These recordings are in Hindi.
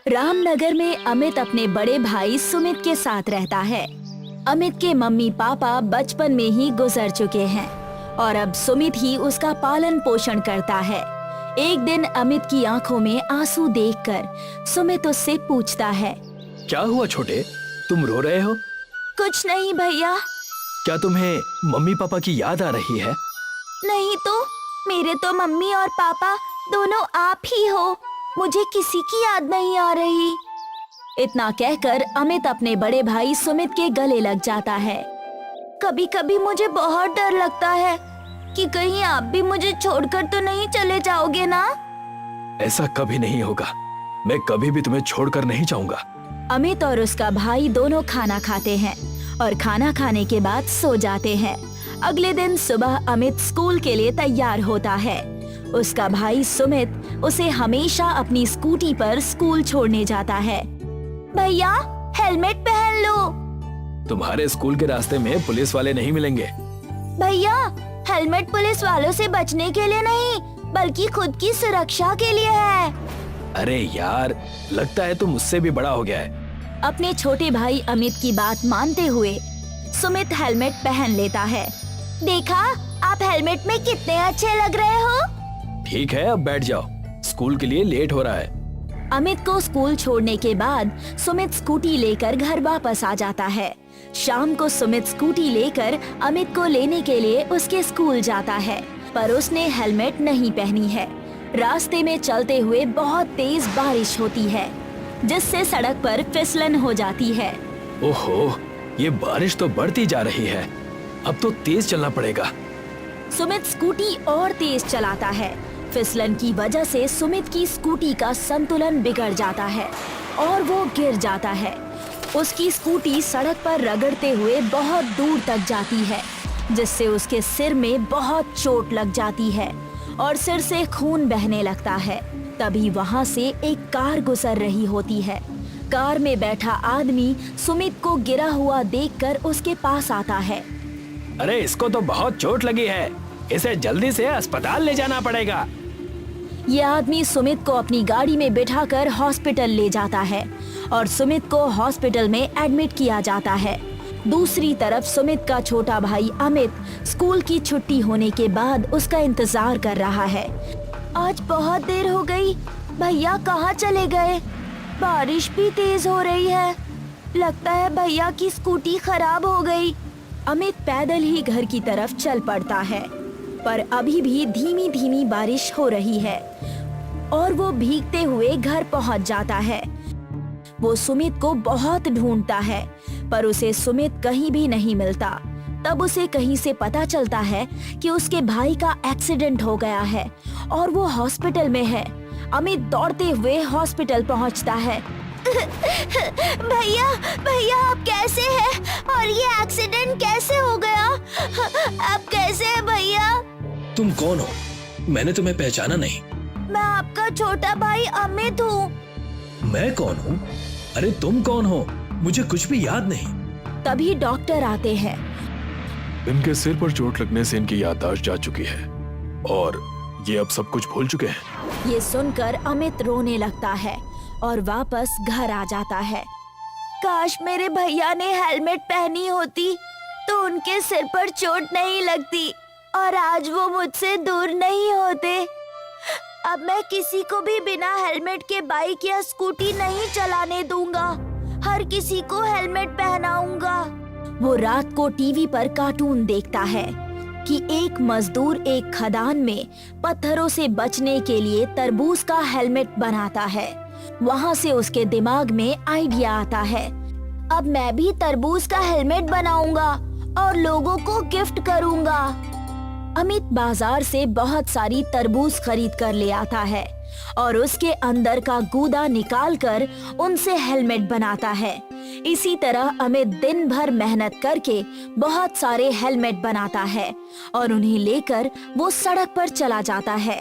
रामनगर में अमित अपने बड़े भाई सुमित के साथ रहता है। अमित के मम्मी पापा बचपन में ही गुजर चुके हैं और अब सुमित ही उसका पालन पोषण करता है। एक दिन अमित की आंखों में आंसू देखकर सुमित उससे पूछता है, क्या हुआ छोटे, तुम रो रहे हो? कुछ नहीं भैया। क्या तुम्हें मम्मी पापा की याद आ रही है? नहीं तो, मेरे तो मम्मी और पापा दोनों आप ही हो, मुझे किसी की याद नहीं आ रही। इतना कहकर अमित अपने बड़े भाई सुमित के गले लग जाता है। कभी कभी मुझे बहुत डर लगता है कि कहीं आप भी मुझे छोड़कर तो नहीं चले जाओगे ना? ऐसा कभी नहीं होगा, मैं कभी भी तुम्हें छोड़कर नहीं जाऊंगा। अमित और उसका भाई दोनों खाना खाते हैं और खाना खाने के बाद सो जाते हैं। अगले दिन सुबह अमित स्कूल के लिए तैयार होता है। उसका भाई सुमित उसे हमेशा अपनी स्कूटी पर स्कूल छोड़ने जाता है। भैया, हेलमेट पहन लो। तुम्हारे स्कूल के रास्ते में पुलिस वाले नहीं मिलेंगे। भैया, हेलमेट पुलिस वालों से बचने के लिए नहीं, बल्कि खुद की सुरक्षा के लिए है। अरे यार, लगता है तुम मुझसे भी बड़ा हो गया है। अपने छोटे भाई अमित की बात मानते हुए सुमित हेलमेट पहन लेता है। देखा, आप हेलमेट में कितने अच्छे लग रहे हो। ठीक है, अब बैठ जाओ, स्कूल के लिए लेट हो रहा है। अमित को स्कूल छोड़ने के बाद सुमित स्कूटी लेकर घर वापस आ जाता है। शाम को सुमित स्कूटी लेकर अमित को लेने के लिए उसके स्कूल जाता है, पर उसने हेलमेट नहीं पहनी है। रास्ते में चलते हुए बहुत तेज बारिश होती है, जिससे सड़क पर फिसलन हो जाती है। ओहो, ये बारिश तो बढ़ती जा रही है, अब तो तेज चलना पड़ेगा। सुमित स्कूटी और तेज चलाता है। फिसलन की वजह से सुमित की स्कूटी का संतुलन बिगड़ जाता है और वो गिर जाता है। उसकी स्कूटी सड़क पर रगड़ते हुए बहुत दूर तक जाती है, जिससे उसके सिर में बहुत चोट लग जाती है और सिर से खून बहने लगता है। तभी वहाँ से एक कार गुजर रही होती है। कार में बैठा आदमी सुमित को गिरा हुआ देखकर उसके पास आता है। अरे, इसको तो बहुत चोट लगी है, इसे जल्दी से अस्पताल ले जाना पड़ेगा। ये आदमी सुमित को अपनी गाड़ी में बिठाकर हॉस्पिटल ले जाता है और सुमित को हॉस्पिटल में एडमिट किया जाता है। दूसरी तरफ सुमित का छोटा भाई अमित स्कूल की छुट्टी होने के बाद उसका इंतजार कर रहा है। आज बहुत देर हो गई, भैया कहाँ चले गए? बारिश भी तेज हो रही है, लगता है भैया की स्कूटी खराब हो गई। अमित पैदल ही घर की तरफ चल पड़ता है, पर अभी भी धीमी धीमी बारिश हो रही है और वो भीगते हुए घर पहुंच जाता है। वो सुमित को बहुत ढूंढता है, पर उसे सुमित कहीं भी नहीं मिलता। तब उसे कहीं से पता चलता है कि उसके भाई का एक्सीडेंट हो गया है और वो हॉस्पिटल में है। अमित दौड़ते हुए हॉस्पिटल पहुंचता है। भैया, भैया आप कैसे हैं? और ये एक्सीडेंट कैसे हो गया? आप कैसे हैं भैया? तुम कौन हो? मैंने तुम्हें पहचाना नहीं। मैं आपका छोटा भाई अमित हूँ। मैं कौन हूँ? अरे तुम कौन हो? मुझे कुछ भी याद नहीं। तभी डॉक्टर आते हैं। इनके सिर पर चोट लगने से इनकी याददाश्त जा चुकी है और ये अब सब कुछ भूल चुके हैं। ये सुनकर अमित रोने लगता है और वापस घर आ जाता है। काश मेरे भैया ने हेलमेट पहनी होती तो उनके सिर पर चोट नहीं लगती और आज वो मुझसे दूर नहीं होते। अब मैं किसी को भी बिना हेलमेट के बाइक या स्कूटी नहीं चलाने दूंगा। हर किसी को हेलमेट पहनाऊंगा। वो रात को टीवी पर कार्टून देखता है कि एक मजदूर एक खदान में पत्थरों से बचने के लिए तरबूज का हेलमेट बनाता है। वहाँ से उसके दिमाग में आइडिया आता है, अब मैं भी तरबूज का हेलमेट बनाऊंगा और लोगों को गिफ्ट करूंगा। अमित बाजार से बहुत सारी तरबूज खरीद कर ले आता है और उसके अंदर का गूदा निकालकर उनसे हेलमेट बनाता है। इसी तरह अमित दिन भर मेहनत करके बहुत सारे हेलमेट बनाता है और उन्हें लेकर वो सड़क पर चला जाता है।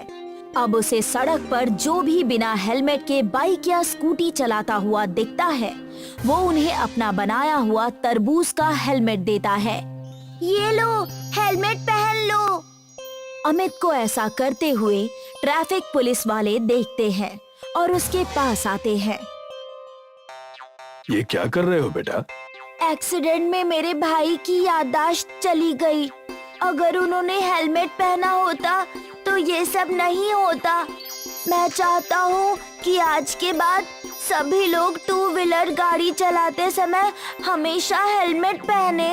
अब उसे सड़क पर जो भी बिना हेलमेट के बाइक या स्कूटी चलाता हुआ दिखता है, वो उन्हें अपना बनाया हुआ तरबूज का हेलमेट देता है। ये लो, हेलमेट पहन लो। अमित को ऐसा करते हुए ट्रैफिक पुलिस वाले देखते हैं और उसके पास आते हैं। ये क्या कर रहे हो बेटा? एक्सीडेंट में मेरे भाई की याददाश्त चली गई। अगर उन्होंने हेलमेट पहना होता तो ये सब नहीं होता। मैं चाहता हूँ कि आज के बाद सभी लोग टू व्हीलर गाड़ी चलाते समय हमेशा हेलमेट पहने।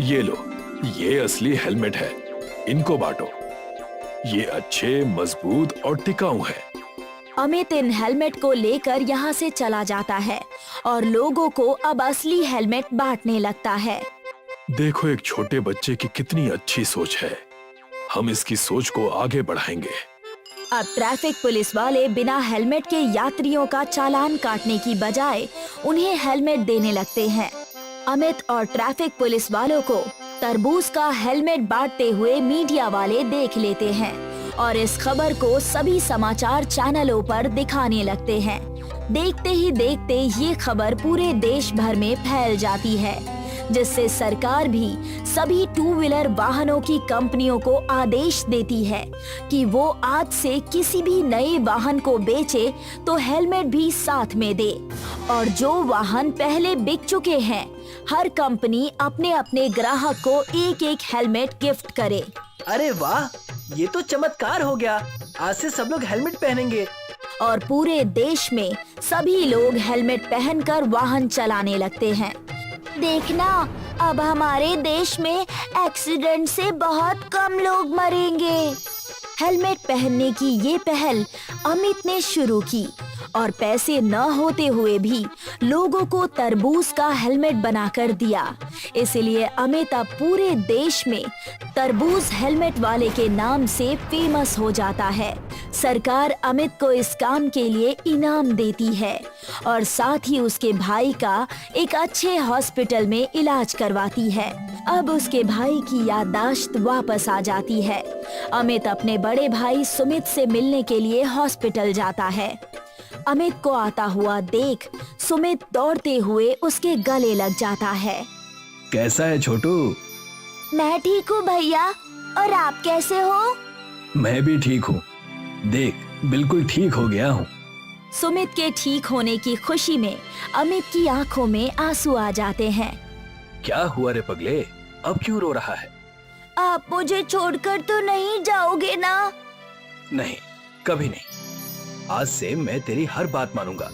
ये लो, ये असली हेलमेट है, इनको बांटो। ये अच्छे, मजबूत और टिकाऊ है। अमित इन हेलमेट को लेकर यहाँ से चला जाता है और लोगों को अब असली हेलमेट बांटने लगता है। देखो, एक छोटे बच्चे की कितनी अच्छी सोच है। हम इसकी सोच को आगे बढ़ाएंगे। अब ट्रैफिक पुलिस वाले बिना हेलमेट के यात्रियों का चालान काटने की बजाय उन्हें हेलमेट देने लगते हैं। अमित और ट्रैफिक पुलिस वालों को तरबूज का हेलमेट बांटते हुए मीडिया वाले देख लेते हैं और इस खबर को सभी समाचार चैनलों पर दिखाने लगते हैं। देखते ही देखते ये खबर पूरे देश भर में फैल जाती है, जिससे सरकार भी सभी टू व्हीलर वाहनों की कंपनियों को आदेश देती है कि वो आज से किसी भी नए वाहन को बेचे तो हेलमेट भी साथ में दे, और जो वाहन पहले बिक चुके हैं हर कंपनी अपने अपने ग्राहक को एक एक हेलमेट गिफ्ट करे। अरे वाह, ये तो चमत्कार हो गया। आज से सब लोग हेलमेट पहनेंगे। और पूरे देश में सभी लोग हेलमेट पहनकर वाहन चलाने लगते हैं। देखना, अब हमारे देश में एक्सीडेंट से बहुत कम लोग मरेंगे। हेलमेट पहनने की ये पहल अमित ने शुरू की और पैसे न होते हुए भी लोगों को तरबूज का हेलमेट बनाकर दिया। इसलिए अमित अब पूरे देश में तरबूज हेलमेट वाले के नाम से फेमस हो जाता है। सरकार अमित को इस काम के लिए इनाम देती है और साथ ही उसके भाई का एक अच्छे हॉस्पिटल में इलाज करवाती है। अब उसके भाई की याददाश्त वापस आ जाती है। अमित अपने बड़े भाई सुमित से मिलने के लिए हॉस्पिटल जाता है। अमित को आता हुआ देख सुमित दौड़ते हुए उसके गले लग जाता है। कैसा है छोटू? मैं ठीक हूँ भैया, और आप कैसे हो? मैं भी ठीक हूँ। देख, बिल्कुल ठीक हो गया हूँ। सुमित के ठीक होने की खुशी में अमित की आंखों में आंसू आ जाते हैं। क्या हुआ रे पगले, अब क्यों रो रहा है? आप मुझे छोड़कर तो नहीं जाओगे ना? नहीं, कभी नहीं। आज से मैं तेरी हर बात मानूंगा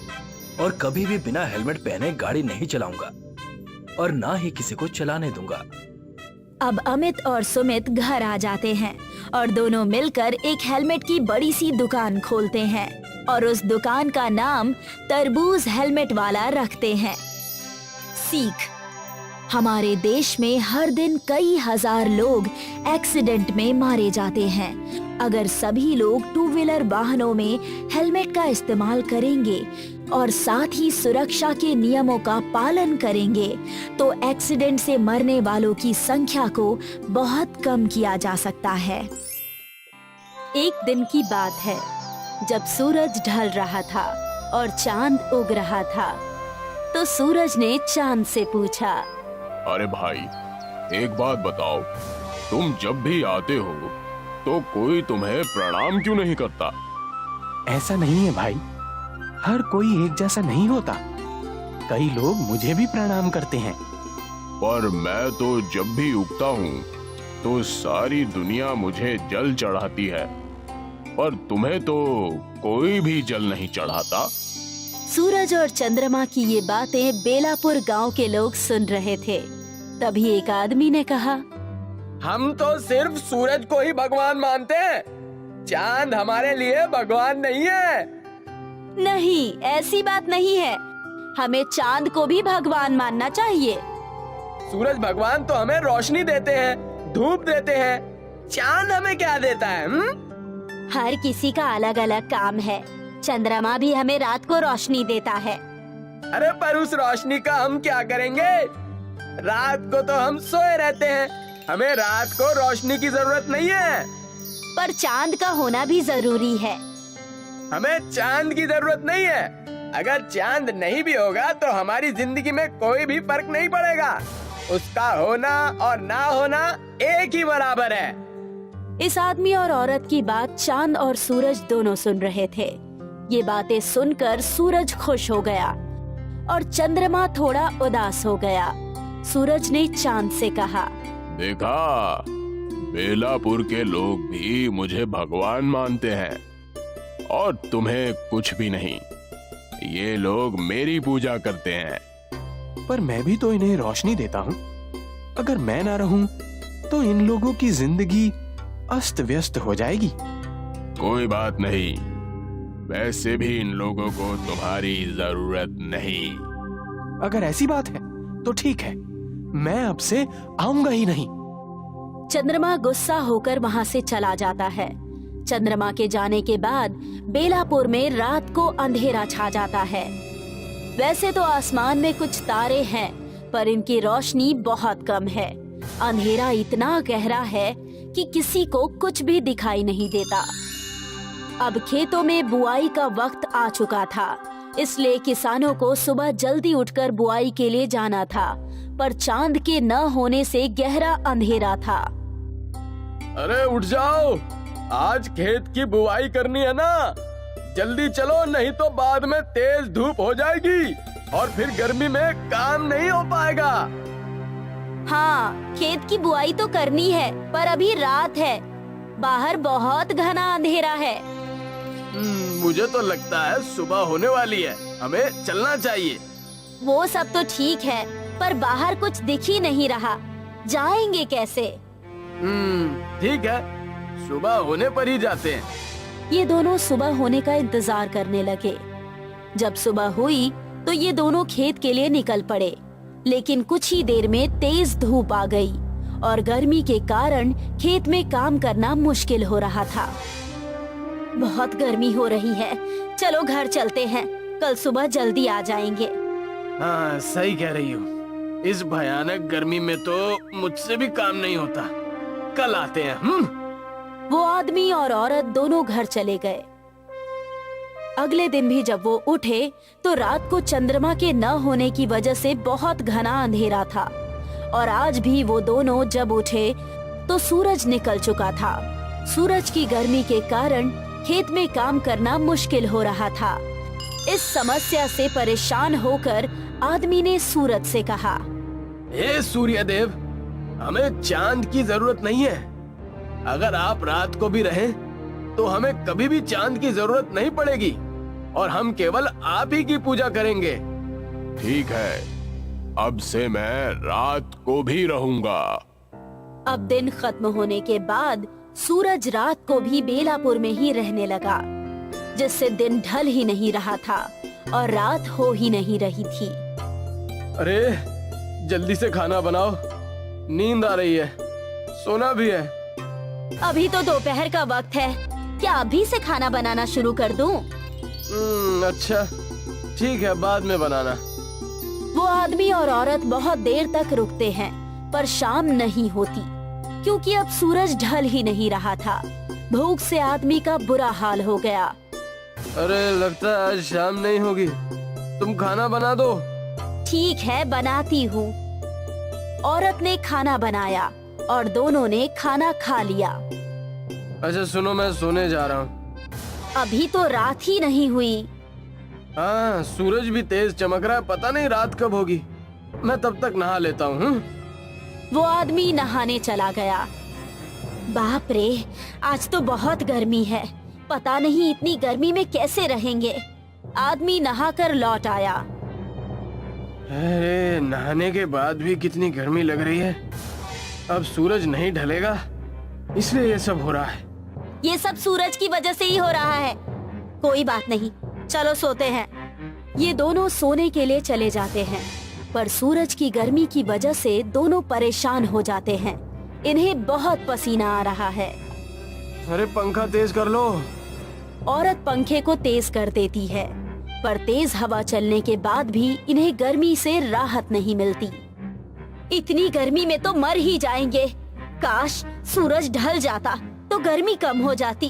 और कभी भी बिना हेलमेट पहने गाड़ी नहीं चलाऊंगा और ना ही किसी को चलाने दूंगा। अब अमित और सुमित घर आ जाते हैं और दोनों मिलकर एक हेलमेट की बड़ी सी दुकान खोलते हैं और उस दुकान का नाम तरबूज हेलमेट वाला रखते हैं। सीख, हमारे देश में हर दिन कई हजार लोग एक्सीडेंट में मारे जाते हैं। अगर सभी लोग टू व्हीलर वाहनों में हेलमेट का इस्तेमाल करेंगे और साथ ही सुरक्षा के नियमों का पालन करेंगे तो एक्सीडेंट से मरने वालों की संख्या को बहुत कम किया जा सकता है। एक दिन की बात है, जब सूरज ढल रहा था और चांद उग रहा था, तो सूरज ने चांद से पूछा, अरे भाई, एक बात बताओ, तुम जब भी आते हो तो कोई तुम्हें प्रणाम क्यों नहीं करता? ऐसा नहीं है भाई, हर कोई एक जैसा नहीं होता। कई लोग मुझे भी प्रणाम करते हैं। पर मैं तो जब भी उगता हूँ तो सारी दुनिया मुझे जल चढ़ाती है, पर तुम्हें तो कोई भी जल नहीं चढ़ाता। सूरज और चंद्रमा की ये बातें बेलापुर गांव के लोग सुन रहे थे। तभी एक आदमी ने कहा, हम तो सिर्फ सूरज को ही भगवान मानते हैं, चांद हमारे लिए भगवान नहीं है। नहीं, ऐसी बात नहीं है, हमें चांद को भी भगवान मानना चाहिए। सूरज भगवान तो हमें रोशनी देते हैं, धूप देते हैं, चांद हमें क्या देता है? हर किसी का अलग अलग काम है। चंद्रमा भी हमें रात को रोशनी देता है। अरे पर उस रोशनी का हम क्या करेंगे? रात को तो हम सोए रहते हैं, हमें रात को रोशनी की जरूरत नहीं है। पर चांद का होना भी जरूरी है। हमें चांद की जरूरत नहीं है। अगर चांद नहीं भी होगा तो हमारी जिंदगी में कोई भी फर्क नहीं पड़ेगा। उसका होना और ना होना एक ही बराबर है। इस आदमी और औरत की बात चांद और सूरज दोनों सुन रहे थे। ये बातें सुनकर सूरज खुश हो गया और चंद्रमा थोड़ा उदास हो गया। सूरज ने चांद से कहा, देखा, बेलापुर के लोग भी मुझे भगवान मानते हैं और तुम्हें कुछ भी नहीं। ये लोग मेरी पूजा करते हैं। पर मैं भी तो इन्हें रोशनी देता हूँ। अगर मैं ना रहूं तो इन लोगों की जिंदगी अस्त व्यस्त हो जाएगी। कोई बात नहीं, वैसे भी इन लोगों को तुम्हारी जरूरत नहीं। अगर ऐसी बात है तो ठीक है, मैं अब से आऊंगा ही नहीं। चंद्रमा गुस्सा होकर वहाँ से चला जाता है। चंद्रमा के जाने के बाद बेलापुर में रात को अंधेरा छा जाता है। वैसे तो आसमान में कुछ तारे हैं, पर इनकी रोशनी बहुत कम है। अंधेरा इतना गहरा है कि किसी को कुछ भी दिखाई नहीं देता। अब खेतों में बुआई का वक्त आ चुका था, इसलिए किसानों को सुबह जल्दी उठकर बुआई के लिए जाना था, पर चांद के न होने से गहरा अंधेरा था। अरे उठ जाओ, आज खेत की बुआई करनी है ना। जल्दी चलो, नहीं तो बाद में तेज धूप हो जाएगी और फिर गर्मी में काम नहीं हो पाएगा। हाँ, खेत की बुआई तो करनी है, पर अभी रात है, बाहर बहुत घना अंधेरा है। मुझे तो लगता है सुबह होने वाली है, हमें चलना चाहिए। वो सब तो ठीक है, पर बाहर कुछ दिख ही नहीं रहा, जाएंगे कैसे? ठीक है, सुबह होने पर ही जाते हैं। ये दोनों सुबह होने का इंतजार करने लगे। जब सुबह हुई तो ये दोनों खेत के लिए निकल पड़े, लेकिन कुछ ही देर में तेज धूप आ गई और गर्मी के कारण खेत में काम करना मुश्किल हो रहा था। बहुत गर्मी हो रही है, चलो घर चलते हैं, कल सुबह जल्दी आ जाएंगे। हाँ, सही कह रही हो। इस भयानक गर्मी में तो मुझसे भी काम नहीं होता। कल आते हैं। वो आदमी और औरत दोनों घर चले गए। अगले दिन भी जब वो उठे तो रात को चंद्रमा के न होने की वजह से बहुत घना अंधेरा था, और आज भी वो दोनों जब उठे तो सूरज निकल चुका था। सूरज की गर्मी के कारण खेत में काम करना मुश्किल हो रहा था। इस समस्या से परेशान होकर आदमी ने सूरज से कहा, हे सूर्य देव, हमें चांद की जरूरत नहीं है। अगर आप रात को भी रहें तो हमें कभी भी चांद की जरूरत नहीं पड़ेगी और हम केवल आप ही की पूजा करेंगे। ठीक है, अब से मैं रात को भी रहूंगा। अब दिन खत्म होने के बाद सूरज रात को भी बेलापुर में ही रहने लगा, जिससे दिन ढल ही नहीं रहा था और रात हो ही नहीं रही थी। अरे जल्दी से खाना बनाओ, नींद आ रही है, सोना भी है। अभी तो दोपहर का वक्त है, क्या अभी से खाना बनाना शुरू कर दूं? अच्छा ठीक है, बाद में बनाना। वो आदमी और औरत बहुत देर तक रुकते हैं, पर शाम नहीं होती, क्योंकि अब सूरज ढल ही नहीं रहा था। भूख से आदमी का बुरा हाल हो गया। अरे लगता है आज शाम नहीं होगी, तुम खाना बना दो। ठीक है, बनाती हूँ। औरत ने खाना बनाया और दोनों ने खाना खा लिया। अच्छा सुनो, मैं सोने जा रहा हूँ। अभी तो रात ही नहीं हुई। हाँ, सूरज भी तेज चमक रहा है, पता नहीं रात कब होगी। मैं तब तक नहा लेता हूँ। वो आदमी नहाने चला गया। बाप रे, आज तो बहुत गर्मी है, पता नहीं इतनी गर्मी में कैसे रहेंगे। आदमी नहाकर लौट आया। अरे नहाने के बाद भी कितनी गर्मी लग रही है। अब सूरज नहीं ढलेगा, इसलिए ये सब हो रहा है। ये सब सूरज की वजह से ही हो रहा है। कोई बात नहीं, चलो सोते हैं। ये दोनों सोने के लिए चले जाते हैं, पर सूरज की गर्मी की वजह से दोनों परेशान हो जाते हैं। इन्हें बहुत पसीना आ रहा है। अरे पंखा तेज कर लो। औरत पंखे को तेज कर देती है, पर तेज हवा चलने के बाद भी इन्हें गर्मी से राहत नहीं मिलती। इतनी गर्मी में तो मर ही जाएंगे। काश सूरज ढल जाता तो गर्मी कम हो जाती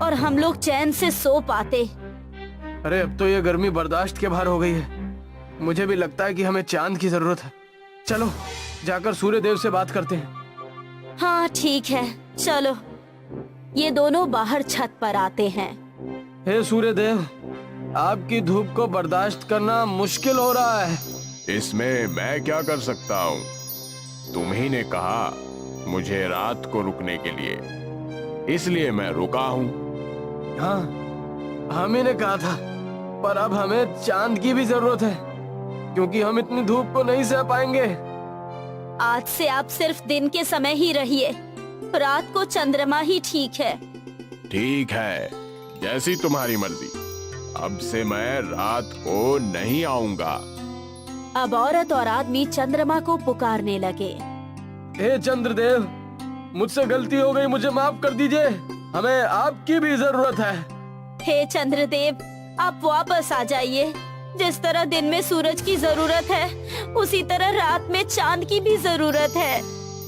और हम लोग चैन से सो पाते। अरे अब तो ये गर्मी बर्दाश्त के बाहर हो गई है। मुझे भी लगता है कि हमें चांद की जरूरत है। चलो जाकर सूर्य देव से बात करते हैं। हाँ ठीक है, चलो। ये दोनों बाहर छत पर आते हैं। हे सूर्य देव, आपकी धूप को बर्दाश्त करना मुश्किल हो रहा है। इसमें मैं क्या कर सकता हूँ? तुम ही ने कहा मुझे रात को रुकने के लिए, इसलिए मैं रुका हूँ। हाँ, हम ही ने कहा था, पर अब हमें चांद की भी जरूरत है, क्योंकि हम इतनी धूप को नहीं सह पाएंगे। आज से आप सिर्फ दिन के समय ही रहिए, रात को चंद्रमा ही ठीक है। ठीक है, जैसी तुम्हारी मर्जी। अब से मैं रात को नहीं आऊंगा। अब औरत और आदमी चंद्रमा को पुकारने लगे। हे चंद्रदेव, मुझसे गलती हो गई, मुझे माफ कर दीजिए। हमें आपकी भी जरूरत है। हे चंद्रदेव, आप वापस आ जाइए। जिस तरह दिन में सूरज की जरूरत है, उसी तरह रात में चांद की भी जरूरत है।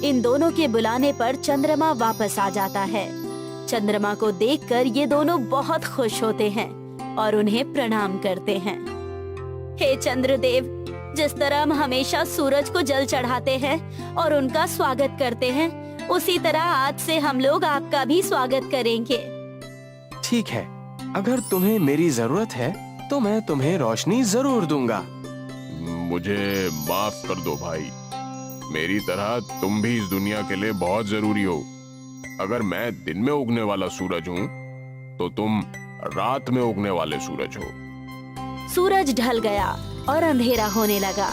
इन दोनों के बुलाने पर चंद्रमा वापस आ जाता है। चंद्रमा को देखकर ये दोनों बहुत खुश होते हैं और उन्हें प्रणाम करते हैं। हे चंद्रदेव, जिस तरह हम हमेशा सूरज को जल चढ़ाते हैं और उनका स्वागत करते हैं, उसी तरह आज से हम लोग आपका भी स्वागत करेंगे। ठीक है, अगर तुम्हें मेरी जरूरत है तो मैं तुम्हें रोशनी जरूर दूंगा। मुझे माफ कर दो भाई, मेरी तरह तुम भी इस दुनिया के लिए बहुत जरूरी हो। अगर मैं दिन में उगने वाला सूरज हूँ, तो तुम रात में उगने वाले सूरज हो। सूरज ढल गया और अंधेरा होने लगा।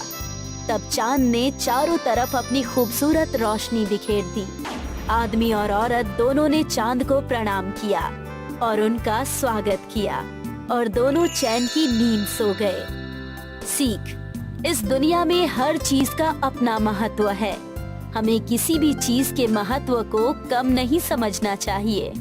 तब चांद ने चारों तरफ अपनी खूबसूरत रोशनी बिखेर दी। आदमी और औरत दोनों ने चांद को प्रणाम किया और उनका स्वागत किया और दोनों चैन की नींद सो गए। सीख, इस दुनिया में हर चीज का अपना महत्व है। हमें किसी भी चीज के महत्व को कम नहीं समझना चाहिए।